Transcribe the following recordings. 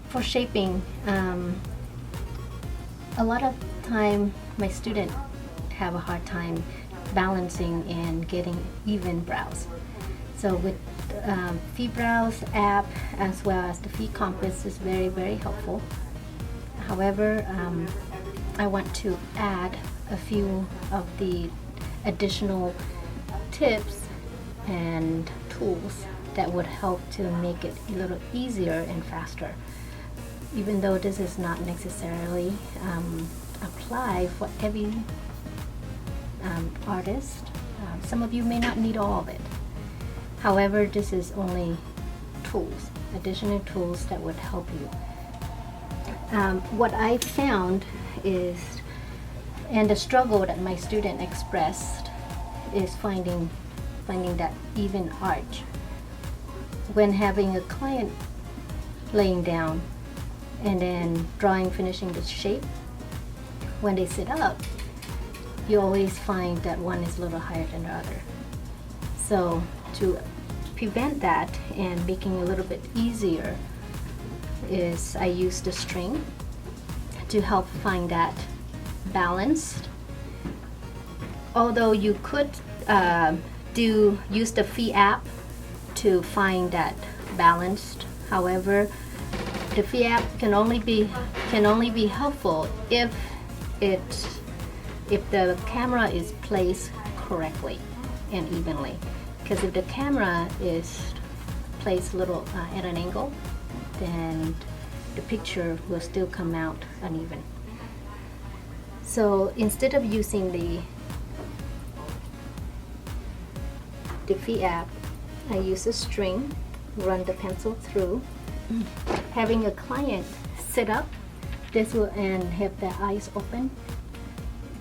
For shaping, a lot of time my students have a hard time balancing and getting even brows. So with V-Brows app as well as the V-Compass is very helpful. However, I want to add a few of the additional tips and tools that would help to make it a little easier and faster. Even though this is not necessarily apply for every artist, some of you may not need all of it. However, this is only tools, additional tools that would help you. What I found is, and the struggle that my student expressed is finding that even arch. When having a client laying down and then finishing the shape, when they sit up, you always find that one is a little higher than the other. So to prevent that and making it a little bit easier is I use the string to help find that balanced. Although you could use the V app to find that balanced. However, the V app can only be helpful if the camera is placed correctly and evenly. Because if the camera is placed a little at an angle, then the picture will still come out uneven. So instead of using the V app, I use a string, run the pencil through. Having a client sit up, this will and have their eyes open.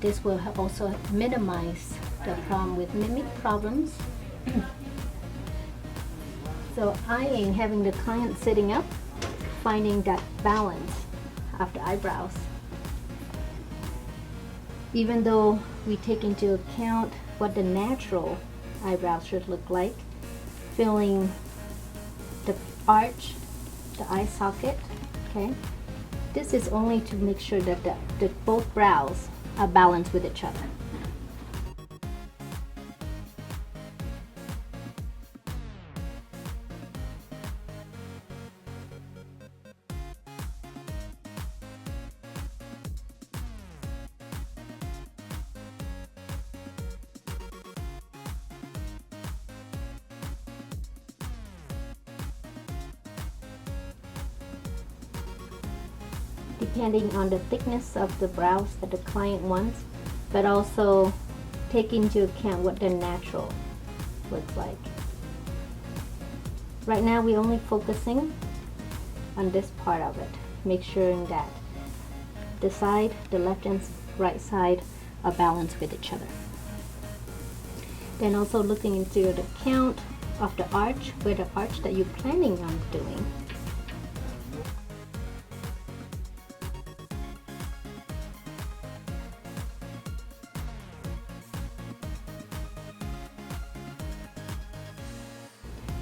This will also minimize the problem with mimic problems. So eyeing, having the client sitting up, finding that balance of the eyebrows. Even though we take into account what the natural eyebrows should look like, filling the arch, the eye socket, okay? This is only to make sure that both brows are balanced with each other. Depending on the thickness of the brows that the client wants, but also take into account what the natural looks like. Right now we're only focusing on this part of it, make sure that the left and right side are balanced with each other. Then also looking into the count of the arch, where the arch that you're planning on doing.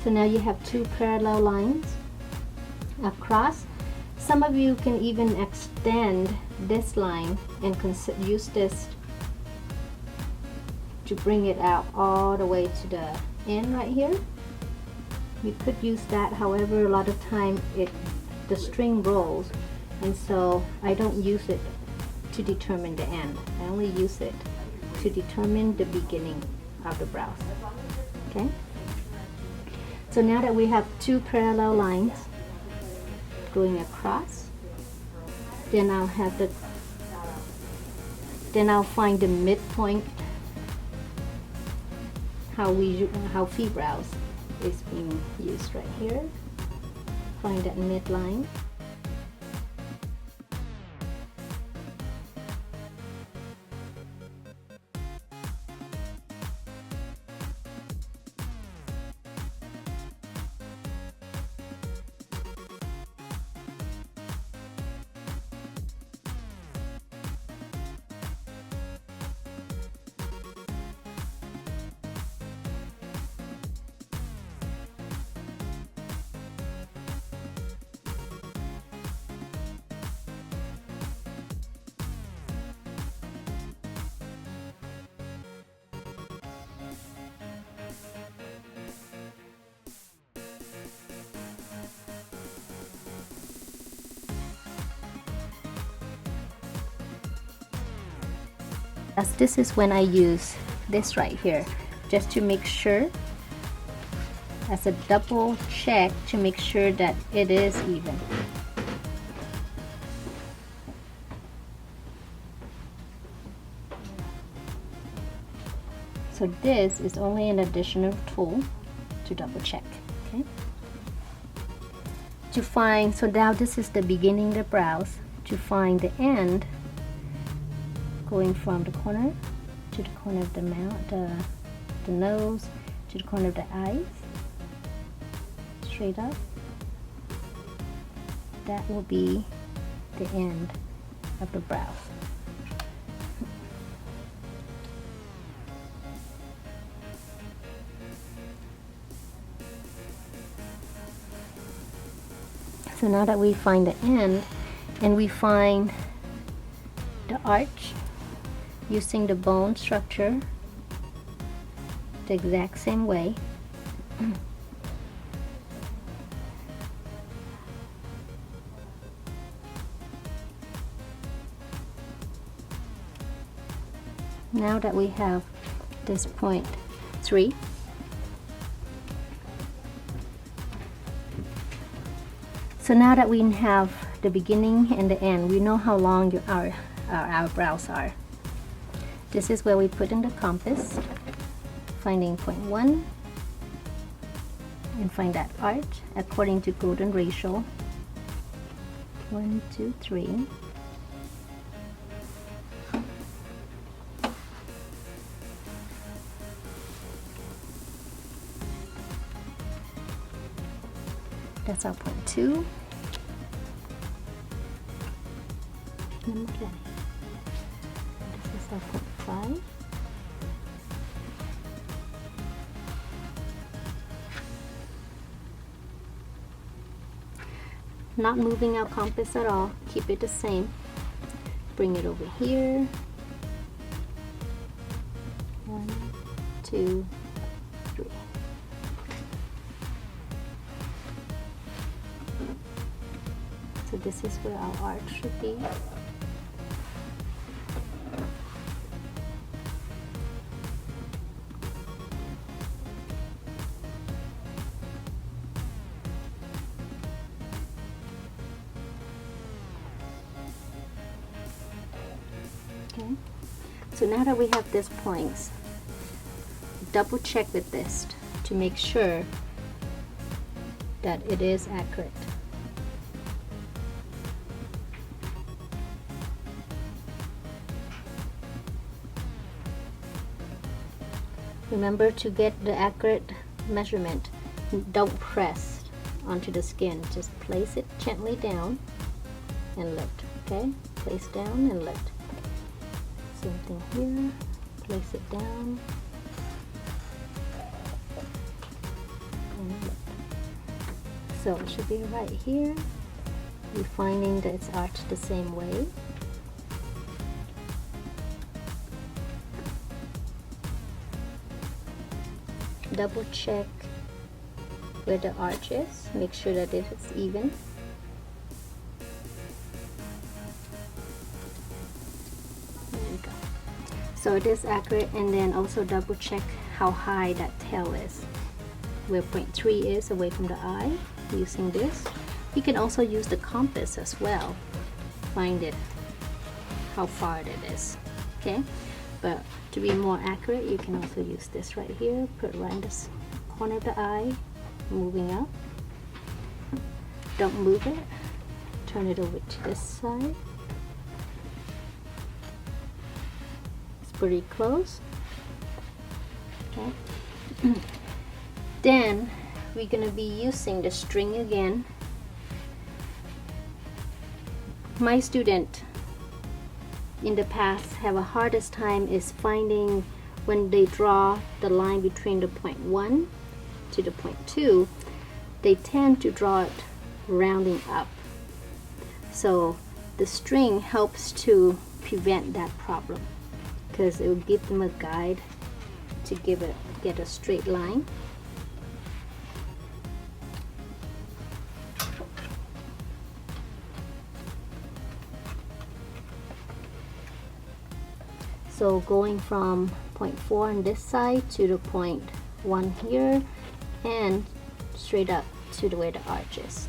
So now you have two parallel lines across. Some of you can even extend this line and use this to bring it out all the way to the end right here. You could use that, however, a lot of time the string rolls, and so I don't use it to determine the end. I only use it to determine the beginning of the brows. Okay? So now that we have two parallel lines going across, then I'll find the midpoint, how V-Brows is being used right here. Find that midline. As this is when I use this right here, just to make sure, as a double check to make sure that it is even. So this is only an additional tool to double check. Okay. To find, so now this is the beginning of the brows. To find the end, going from the corner to the corner of the mouth, the nose, to the corner of the eyes, straight up. That will be the end of the brows. So now that we find the end and we find the arch using the bone structure the exact same way, now that we have this point 3, so now that we have the beginning and the end, we know how long our brows are. This is where we put in the compass, finding point 1, and find that arch according to golden ratio. 1, 2, 3. That's our point 2. This is our point 5. Not moving our compass at all, keep it the same. Bring it over here. 1, 2, 3. So this is where our arch should be. Okay. So now that we have these points, double check with this to make sure that it is accurate. Remember to get the accurate measurement. Don't press onto the skin. Just place it gently down and lift. Okay? Place down and lift. Same thing here. Place it down and lift. So it should be right here. We're finding that it's arched the same way. Double check where the arch is, make sure that it is even. There we go. So it is accurate, and then also double check how high that tail is, where point 3 is away from the eye using this. You can also use the compass as well, find it how far it is. Okay, but to be more accurate, you can also use this right here, put right in this corner of the eye, moving up. Don't move it. Turn it over to this side. It's pretty close. Okay. Then we're gonna be using the string again. My student in the past have a hardest time is finding when they draw the line between the point 1 to the point 2, they tend to draw it rounding up. So the string helps to prevent that problem because it will give them a guide to get a straight line. So going from point 4 on this side to the point 1 here and straight up to where the arch is.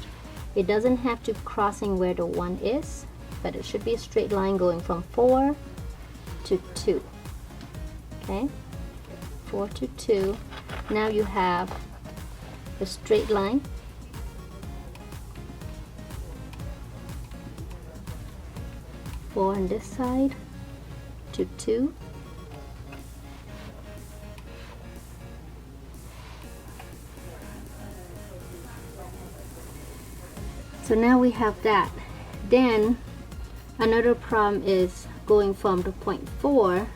It doesn't have to crossing where the 1 is, but it should be a straight line going from 4 to 2. Okay, 4 to 2. Now you have a straight line. Four on this side to 2. So now we have that. Then another problem is going from the point 4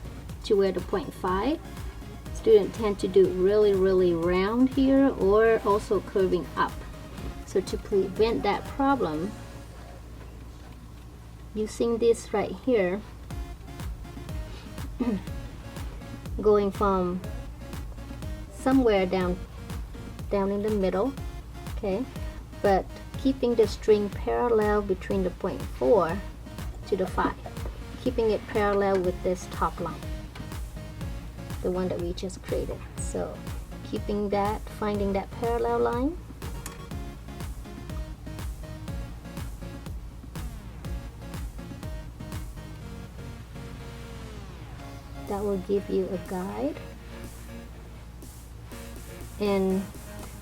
to where the point 5. Students tend to do really round here or also curving up. So to prevent that problem, using this right here, going from somewhere down in the middle, okay, but keeping the string parallel between the point 4 to the 5, keeping it parallel with this top line, the one that we just created. So keeping that, finding that parallel line, that will give you a guide. And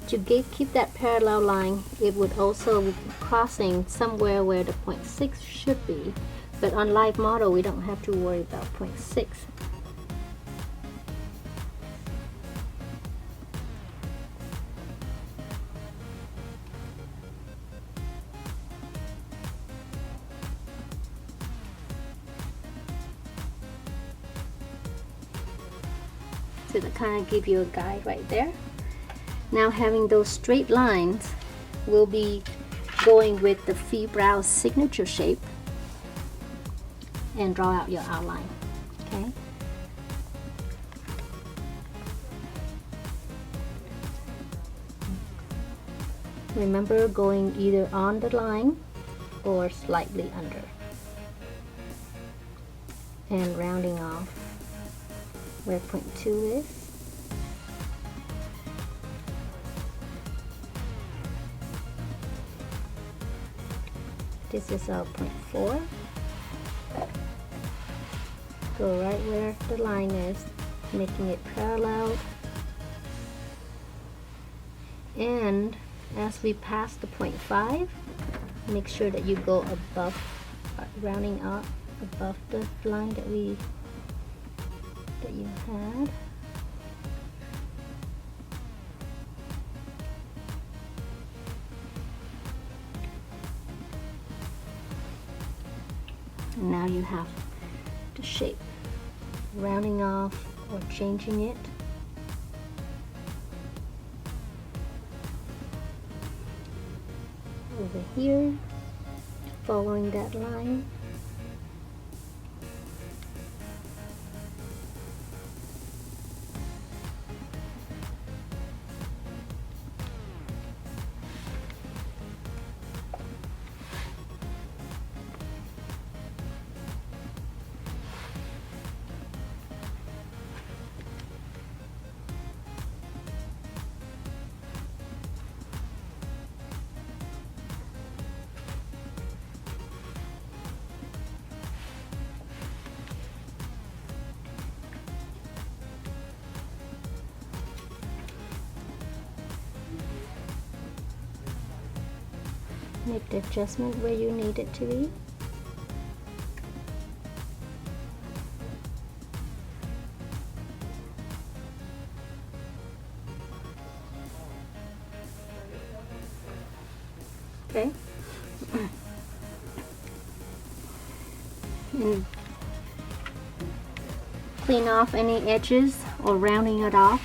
to keep that parallel line, it would also be crossing somewhere where the point 6 should be, but on live model we don't have to worry about point 6. So that kind of give you a guide right there. Now having those straight lines, we'll be going with the Fee-Brown signature shape and draw out your outline. Okay. Remember going either on the line or slightly under, and rounding off where point 2 is. This is our point 4. Go right where the line is, making it parallel. And as we pass the point 5, make sure that you go above, rounding up above the line that you had. And now you have the shape, rounding off or changing it. Over here, following that line. Make the adjustment where you need it to be. Okay. And clean off any edges or rounding it off.